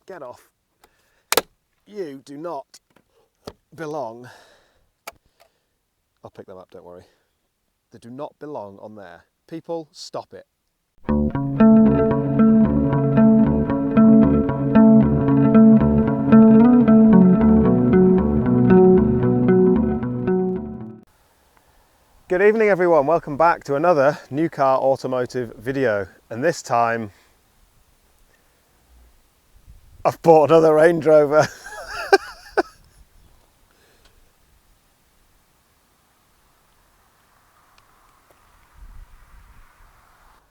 get off. You do not belong. I'll pick them up, don't worry. They do not belong on there. People, stop it. Good evening everyone, welcome back to another new car automotive video, and this time I've bought another Range Rover.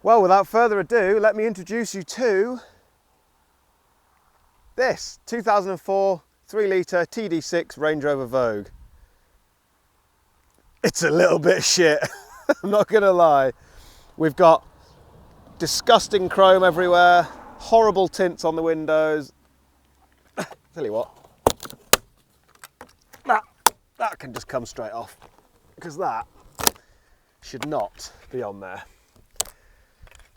Well, without further ado, let me introduce you to this 2004 3-litre TD6 Range Rover Vogue. It's a little bit shit, I'm not gonna lie. We've got disgusting chrome everywhere, horrible tints on the windows. Tell you what, that can just come straight off, because that should not be on there.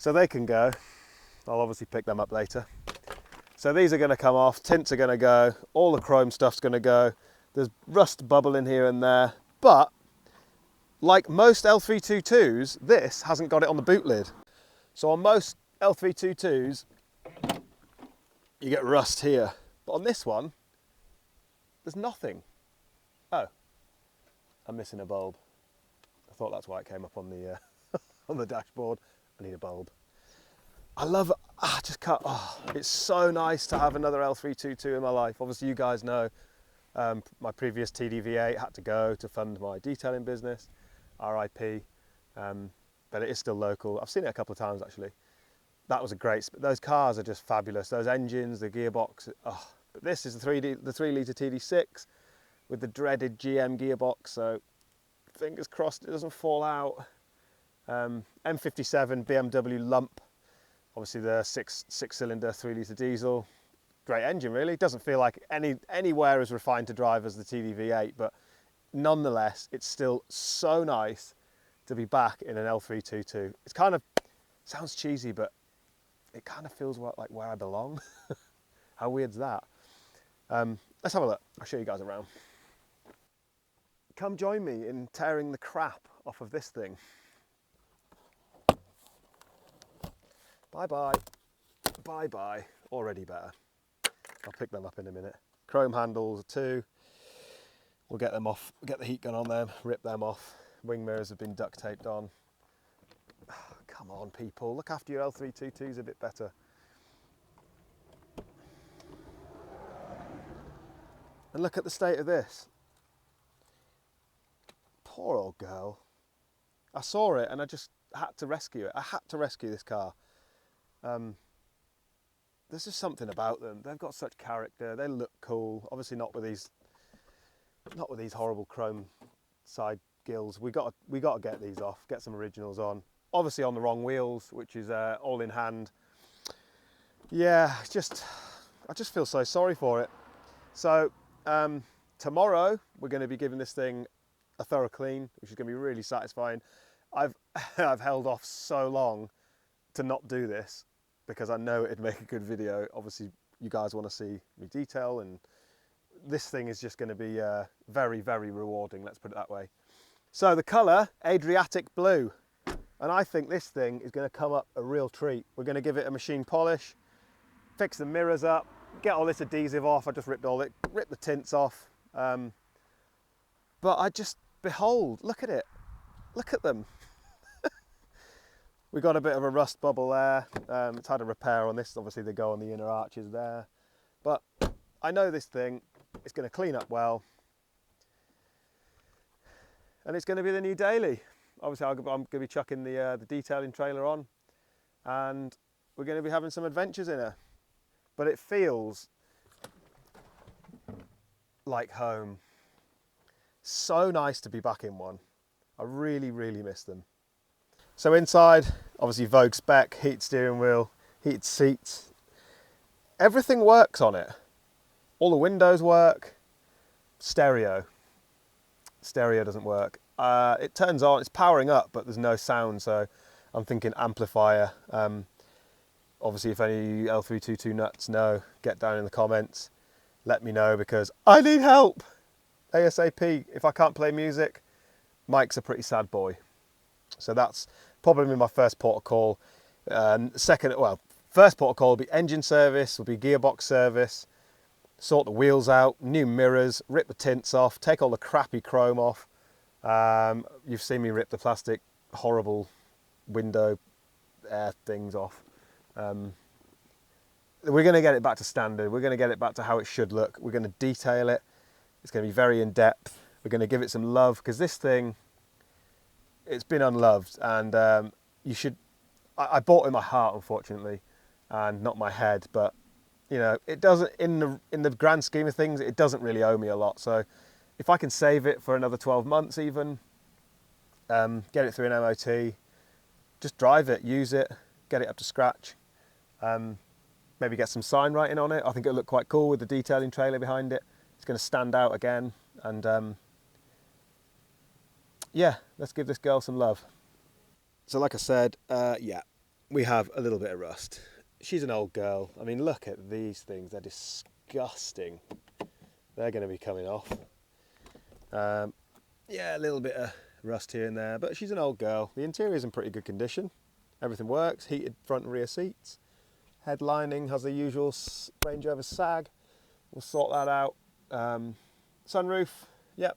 So they can go. I'll obviously pick them up later. So these are going to come off, tints are going to go, all the chrome stuff's going to go. There's rust bubbling here and there, but like most L322s, this hasn't got it on the boot lid. So on most L322s, you get rust here, but on this one, there's nothing. Oh, I'm missing a bulb. I thought that's why it came up on the on the dashboard. I need a bulb. I love it. I just can't. Oh, it's so nice to have another L322 in my life. Obviously, you guys know my previous TDV8 had to go to fund my detailing business, RIP. But it is still local. I've seen it a couple of times actually. That was a great. Those cars are just fabulous. Those engines, the gearbox. Oh, but this is the 3-litre TD6 with the dreaded GM gearbox. So fingers crossed it doesn't fall out. M57 BMW lump, obviously the six-cylinder 3-litre diesel. Great engine really, it doesn't feel like anywhere as refined to drive as the TDV8, but nonetheless it's still so nice to be back in an L322. It's kind of, sounds cheesy, but it kind of feels like where I belong. How weird's that? Let's have a look, I'll show you guys around. Come join me in tearing the crap off of this thing. Bye-bye, bye-bye, already better. I'll pick them up in a minute. Chrome handles too. We'll get them off, get the heat gun on them, rip them off. Wing mirrors have been duct taped on. Oh, come on people, look after your L322s a bit better. And look at the state of this. Poor old girl. I saw it and I just had to rescue it. I had to rescue this car. There's just something about them. They've got such character. They look cool. Obviously not with these horrible chrome side gills. We got to get these off. Get some originals on. Obviously on the wrong wheels, which is all in hand. Yeah, I just feel so sorry for it. So tomorrow we're going to be giving this thing a thorough clean, which is going to be really satisfying. I've held off so long to not do this because I know it'd make a good video. Obviously you guys want to see me detail, and this thing is just going to be very, very rewarding, let's put it that way. So the colour, Adriatic blue, and I think this thing is going to come up a real treat. We're going to give it a machine polish, fix the mirrors up, get all this adhesive off. I just ripped the tints off, but I just, behold, look at it, look at them. We got a bit of a rust bubble there. It's had a repair on this. Obviously they go on the inner arches there. But I know this thing is going to clean up well. And it's going to be the new daily. Obviously I'm going to be chucking the detailing trailer on. And we're going to be having some adventures in her. But it feels like home. So nice to be back in one. I really, really miss them. So inside, obviously Vogue spec, heated steering wheel, heated seats. Everything works on it. All the windows work. Stereo doesn't work. It turns on, it's powering up, but there's no sound, so I'm thinking amplifier. Obviously, if any L322 nuts know, get down in the comments. Let me know, because I need help ASAP. If I can't play music, Mike's a pretty sad boy. So that's probably my first port of call. First port of call will be engine service, will be gearbox service, sort the wheels out, new mirrors, rip the tints off, take all the crappy chrome off. You've seen me rip the plastic, horrible window air things off. We're going to get it back to standard. We're going to get it back to how it should look. We're going to detail it. It's going to be very in depth. We're going to give it some love, because this thing, it's been unloved, and I bought it in my heart, unfortunately, and not my head. But you know, it doesn't, in the grand scheme of things, it doesn't really owe me a lot. So if I can save it for another 12 months, even get it through an MOT, just drive it, use it, get it up to scratch. Maybe get some sign writing on it. I think it'll look quite cool with the detailing trailer behind it. It's going to stand out again. And yeah, let's give this girl some love. So like I said, yeah, we have a little bit of rust. She's an old girl. I mean, look at these things. They're disgusting. They're going to be coming off. Yeah, a little bit of rust here and there, but she's an old girl. The interior's in pretty good condition. Everything works. Heated front and rear seats. Head lining has the usual Range Rover sag. We'll sort that out. Sunroof, yep.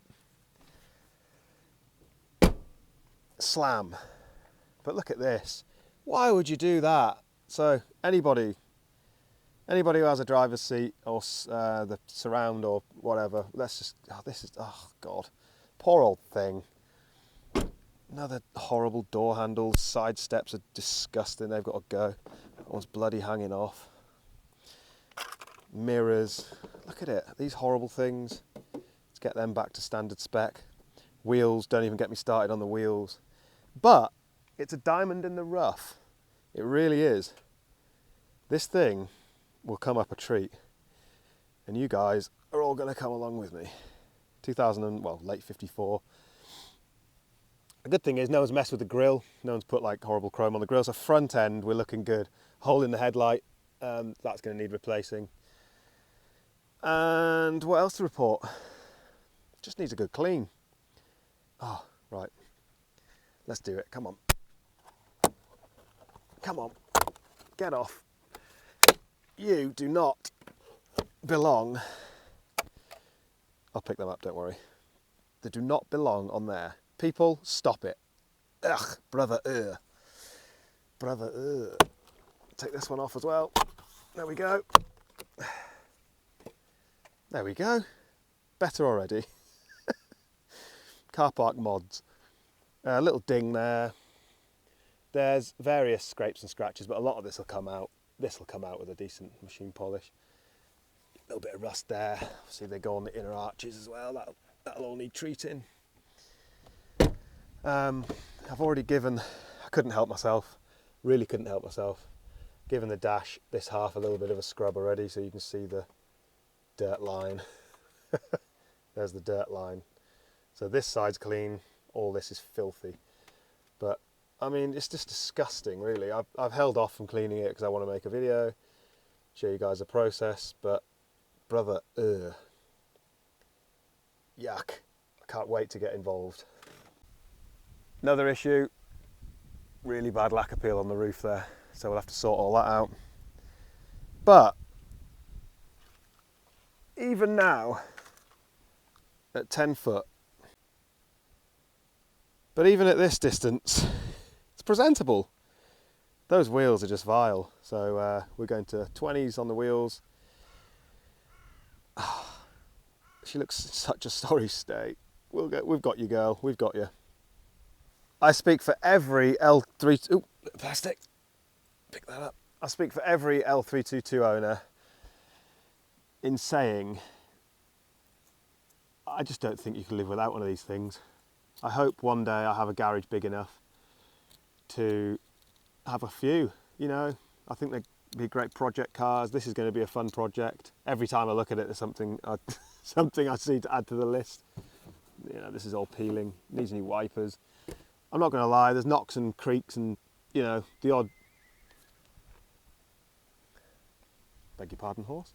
Slam. But look at this. Why would you do that? So anybody who has a driver's seat or the surround or whatever, oh God, poor old thing. Another horrible door handles. Side steps are disgusting. They've got to go. That one's bloody hanging off. Mirrors. Look at it. These horrible things. Let's get them back to standard spec. Wheels. Don't even get me started on the wheels. But it's a diamond in the rough. It really is. This thing will come up a treat. And you guys are all going to come along with me. Late 54. The good thing is no one's messed with the grille. No one's put like horrible chrome on the grille. So front end, we're looking good. Hole in the headlight, that's going to need replacing. And what else to report? Just needs a good clean. Oh, right. Let's do it. Come on. Come on. Get off. You do not belong. I'll pick them up, don't worry. They do not belong on there. People, stop it. Ugh, brother, ugh. Brother, ugh. Take this one off as well. There we go. There we go. Better already. Car park mods. A little ding there. There's various scrapes and scratches, but a lot of this will come out. This will come out with a decent machine polish. A little bit of rust there. See, they go on the inner arches as well. That'll all need treating. I've already given, I couldn't help myself, really couldn't help myself, given the dash this half a little bit of a scrub already, so you can see the dirt line. There's the dirt line. So this side's clean, all this is filthy. But I mean, it's just disgusting, really. I've held off from cleaning it because I want to make a video, show you guys the process, but brother, ugh. Yuck. I can't wait to get involved. Another issue, really bad lack appeal on the roof there, so we'll have to sort all that out. But even now, at 10 foot, but even at this distance, it's presentable. Those wheels are just vile, so we're going to 20s on the wheels. She looks in such a sorry state. We've got you, girl, we've got you. I speak for every plastic, pick that up. I speak for every L322 owner in saying, I just don't think you can live without one of these things. I hope one day I have a garage big enough to have a few, you know. I think they'd be great project cars. This is going to be a fun project. Every time I look at it, there's something I see to add to the list. You know, this is all peeling, needs new wipers. I'm not going to lie, there's knocks and creaks and, you know, the odd beg your pardon, horse.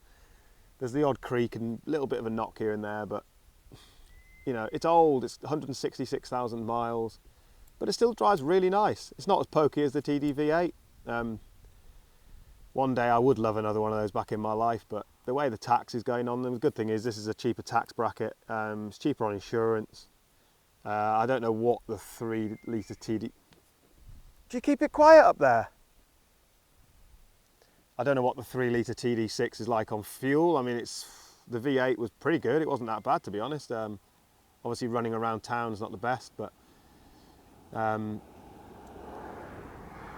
There's the odd creak and a little bit of a knock here and there, but you know, it's old, it's 166,000 miles, but it still drives really nice. It's not as pokey as the TD V8. One day I would love another one of those back in my life, but the way the tax is going on them, the good thing is this is a cheaper tax bracket. It's cheaper on insurance. I don't know what the 3 litre TD... Do you keep it quiet up there? I don't know what the 3 litre TD6 is like on fuel. I mean, the V8 was pretty good. It wasn't that bad, to be honest. Obviously running around town is not the best, but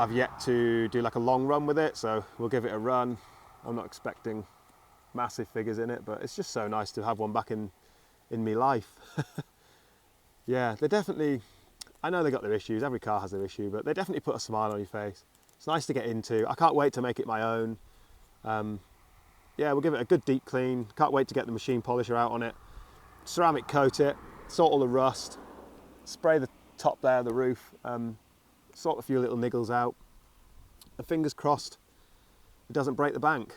I've yet to do like a long run with it, so we'll give it a run. I'm not expecting massive figures in it, but it's just so nice to have one back in my life. Yeah, they definitely, I know they got their issues, every car has their issue, but they definitely put a smile on your face. It's nice to get into. I can't wait to make it my own. Yeah, we'll give it a good deep clean. Can't wait to get the machine polisher out on it. Ceramic coat it, sort all the rust, spray the top there, the roof, sort a few little niggles out, and fingers crossed it doesn't break the bank.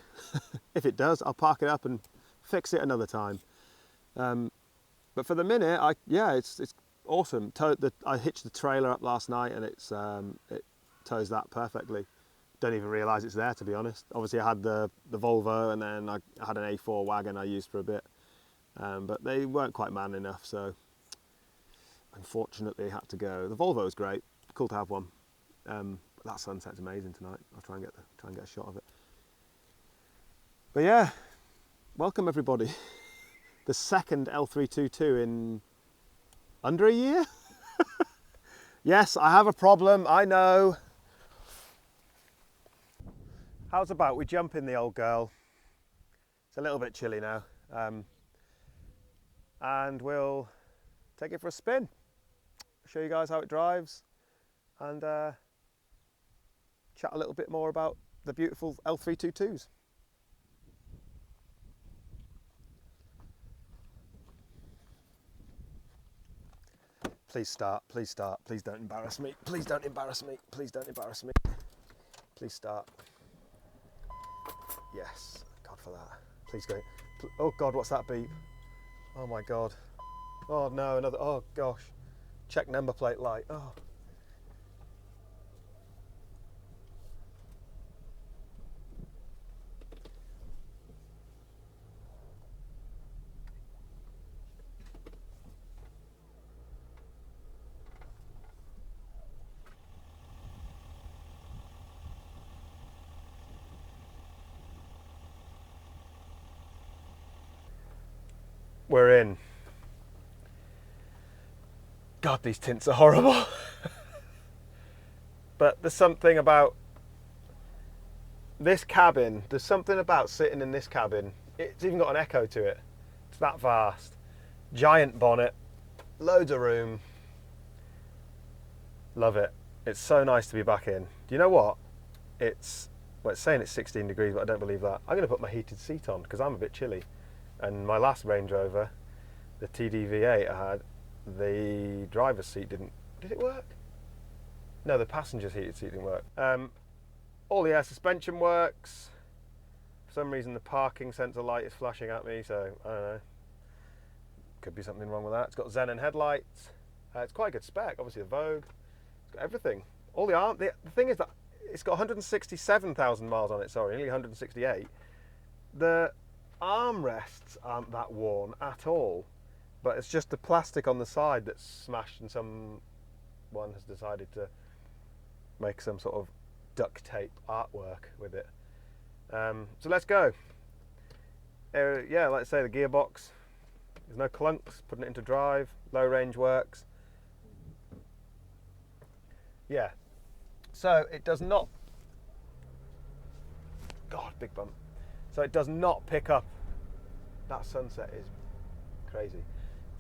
If it does, I'll park it up and fix it another time. But for the minute, it's awesome. I hitched the trailer up last night, and it tows that perfectly. Don't even realise it's there, to be honest. Obviously I had the Volvo, and then I had an A4 wagon I used for a bit, but they weren't quite man enough, so unfortunately had to go. The Volvo is great, cool to have one. But that sunset's amazing tonight. I'll try and get a shot of it. But yeah, welcome everybody. The second L322 in under a year. Yes, I have a problem, I know. How's about we jump in the old girl? It's a little bit chilly now. And we'll take it for a spin. Show you guys how it drives, and chat a little bit more about the beautiful L322s. Please start, please start, please don't embarrass me, please don't embarrass me, please don't embarrass me. Please start. Yes, God for that. Please go. Oh God, what's that beep? Oh my God. Oh no, another, oh gosh. Check number plate light, oh. We're in. God, these tints are horrible. But there's something about this cabin, there's something about sitting in this cabin. It's even got an echo to it. It's that vast. Giant bonnet, loads of room. Love it. It's so nice to be back in. Do you know what? It's saying it's 16 degrees, but I don't believe that. I'm going to put my heated seat on because I'm a bit chilly. And my last Range Rover, the TD V8 I had, the driver's seat did it work? No, the passenger's heated seat didn't work. All the air suspension works. For some reason the parking sensor light is flashing at me, so I don't know. Could be something wrong with that. It's got Xenon headlights. It's quite a good spec, obviously the Vogue. It's got everything. All the arm. The thing is that it's got 167,000 miles on it, sorry, nearly 168. The armrests aren't that worn at all, but it's just the plastic on the side that's smashed, and someone has decided to make some sort of duct tape artwork with it. So let's go. Yeah, like I say, the gearbox, there's no clunks, putting it into drive, low range works. Yeah, so it does not, God, big bump. So it does not pick up, that sunset is crazy.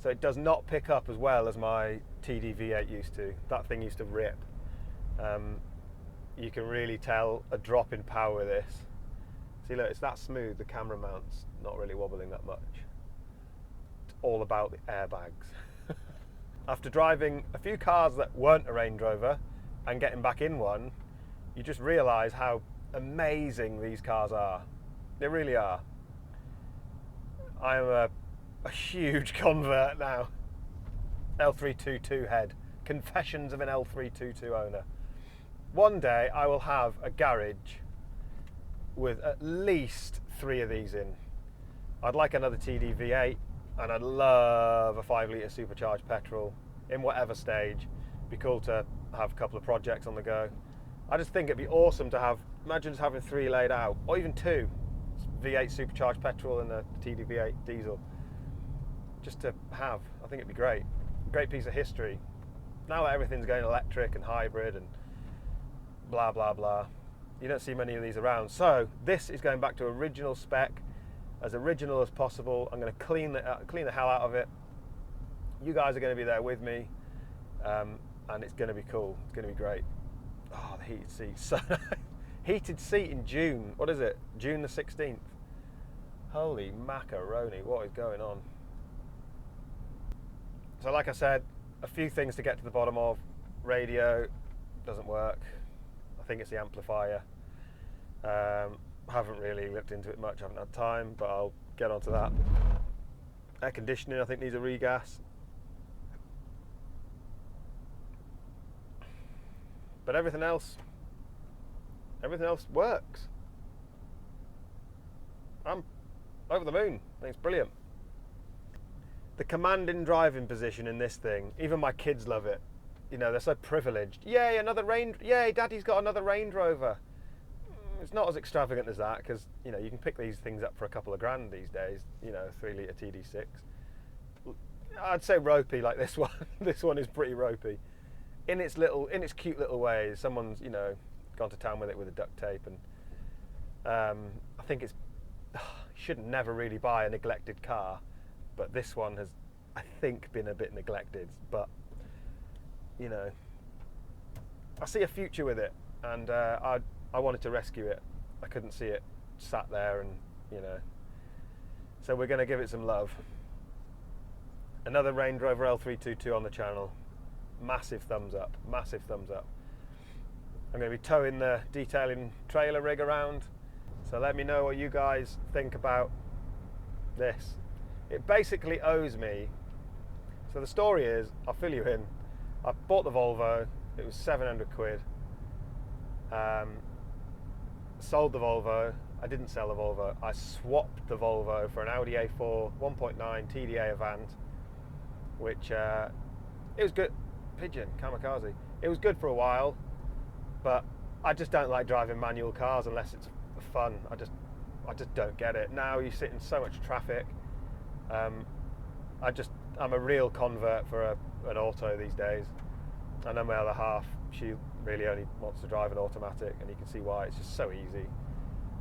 So it does not pick up as well as my TD V8 used to. That thing used to rip. You can really tell a drop in power with this. See, look, it's that smooth, the camera mount's not really wobbling that much. It's all about the airbags. After driving a few cars that weren't a Range Rover and getting back in one, you just realise how amazing these cars are. They really are. I am a huge convert now. L322 head. Confessions of an L322 owner. One day I will have a garage with at least 3 of these in. I'd like another TD V8, and I'd love a 5 litre supercharged petrol in whatever stage. Be cool to have a couple of projects on the go. I just think it'd be awesome to have, imagine just having 3 laid out, or even 2. V8 supercharged petrol and a TD V8 diesel. Just to have, I think it'd be great. Great piece of history. Now that everything's going electric and hybrid and blah, blah, blah, you don't see many of these around. So this is going back to original spec, as original as possible. I'm going to clean the hell out of it. You guys are going to be there with me, and it's going to be cool. It's going to be great. Oh, the heated seat. So heated seat in June. What is it? June the 16th. Holy macaroni, what is going on? So like I said, a few things to get to the bottom of. Radio doesn't work. I think it's the amplifier. Haven't really looked into it much, haven't had time, but I'll get onto that. Air conditioning, I think, needs a regas. But everything else works. I'm over the moon. I think it's brilliant. The commanding driving position in this thing, even my kids love it. You know, they're so privileged. Yay, yay, Daddy's got another Range Rover. It's not as extravagant as that, because, you know, you can pick these things up for a couple of grand these days, you know, 3 litre TD6. I'd say ropey like this one. This one is pretty ropey. In its cute little ways. Someone's, you know, gone to town with it with a duct tape, and I think it's, you should never really buy a neglected car, but this one has, I think, been a bit neglected, but, you know, I see a future with it, and I wanted to rescue it. I couldn't see it sat there, and, you know, so we're going to give it some love. Another Range Rover L322 on the channel. Massive thumbs up, massive thumbs up. I'm going to be towing the detailing trailer rig around, so let me know what you guys think about this. It basically owes me, so the story is, I'll fill you in. I bought the Volvo, it was 700 quid. Sold the Volvo, I didn't sell the Volvo, I swapped the Volvo for an Audi A4 1.9 TDA Avant, which it was good. Pigeon, kamikaze. It was good for a while, but I just don't like driving manual cars unless it's fun. I just don't get it. Now you sit in so much traffic. I'm a real convert for an auto these days. I know my other half, she really only wants to drive an automatic, and you can see why. It's just so easy.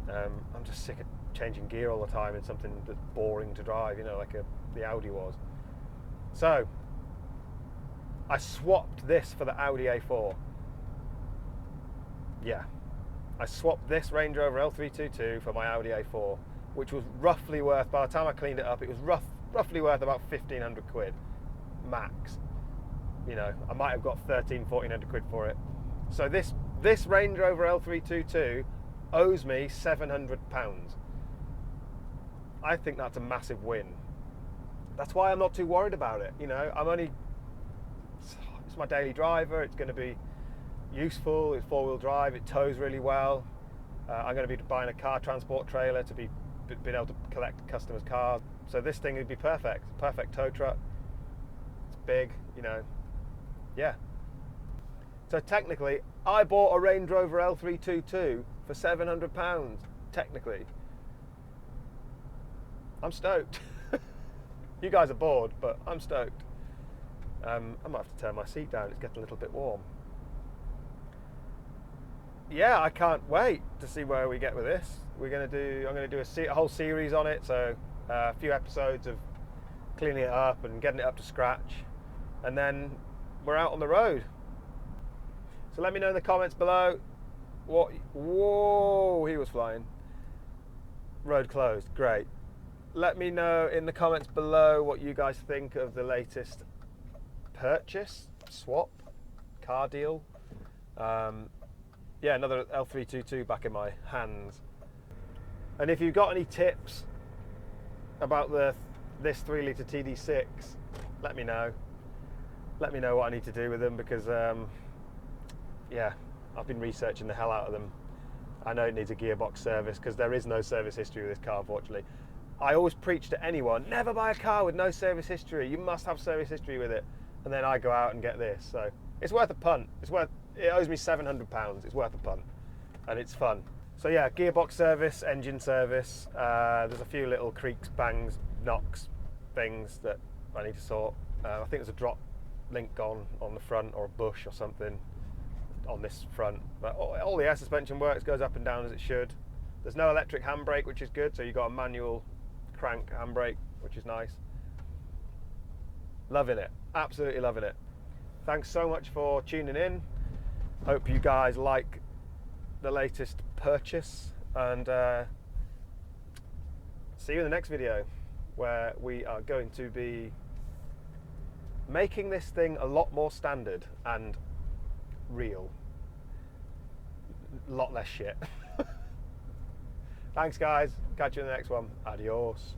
I'm just sick of changing gear all the time in something that's boring to drive, you know, like the Audi was. So I swapped this for the Audi A4. Yeah, I swapped this Range Rover L322 for my Audi A4, which was roughly worth, by the time I cleaned it up, it was roughly worth about 1,500 quid, max. You know, I might have got 1,400 quid for it. So this Range Rover L322 owes me £700. I think that's a massive win. That's why I'm not too worried about it. You know, it's my daily driver, it's going to be useful, it's 4-wheel drive, it tows really well. I'm going to be buying a car transport trailer to being able to collect customers' cars. So this thing would be perfect tow truck. It's big, you know, yeah. So technically, I bought a Range Rover L322 for £700, technically. I'm stoked. You guys are bored, but I'm stoked. I might have to turn my seat down, it's getting a little bit warm. Yeah, I can't wait to see where we get with this. I'm going to do a whole series on it, so a few episodes of cleaning it up and getting it up to scratch, and then we're out on the road. So let me know in the comments below whoa, he was flying. Road closed, great. Let me know in the comments below what you guys think of the latest purchase, swap, car deal. Yeah, another L322 back in my hands. And if you've got any tips about this 3 litre TD6, let me know. Let me know what I need to do with them, because yeah, I've been researching the hell out of them. I know it needs a gearbox service, because there is no service history with this car, unfortunately. I always preach to anyone, never buy a car with no service history. You must have service history with it. And then I go out and get this. So it's worth a punt. It owes me £700. It's worth a punt. And it's fun. So yeah, gearbox service, engine service. There's a few little creaks, bangs, knocks, things that I need to sort. I think there's a drop link on the front, or a bush or something on this front. But all the air suspension works, goes up and down as it should. There's no electric handbrake, which is good. So you've got a manual crank handbrake, which is nice. Loving it, absolutely loving it. Thanks so much for tuning in. Hope you guys like the latest purchase, and see you in the next video, where we are going to be making this thing a lot more standard and real. A lot less shit. Thanks guys, catch you in the next one. Adios.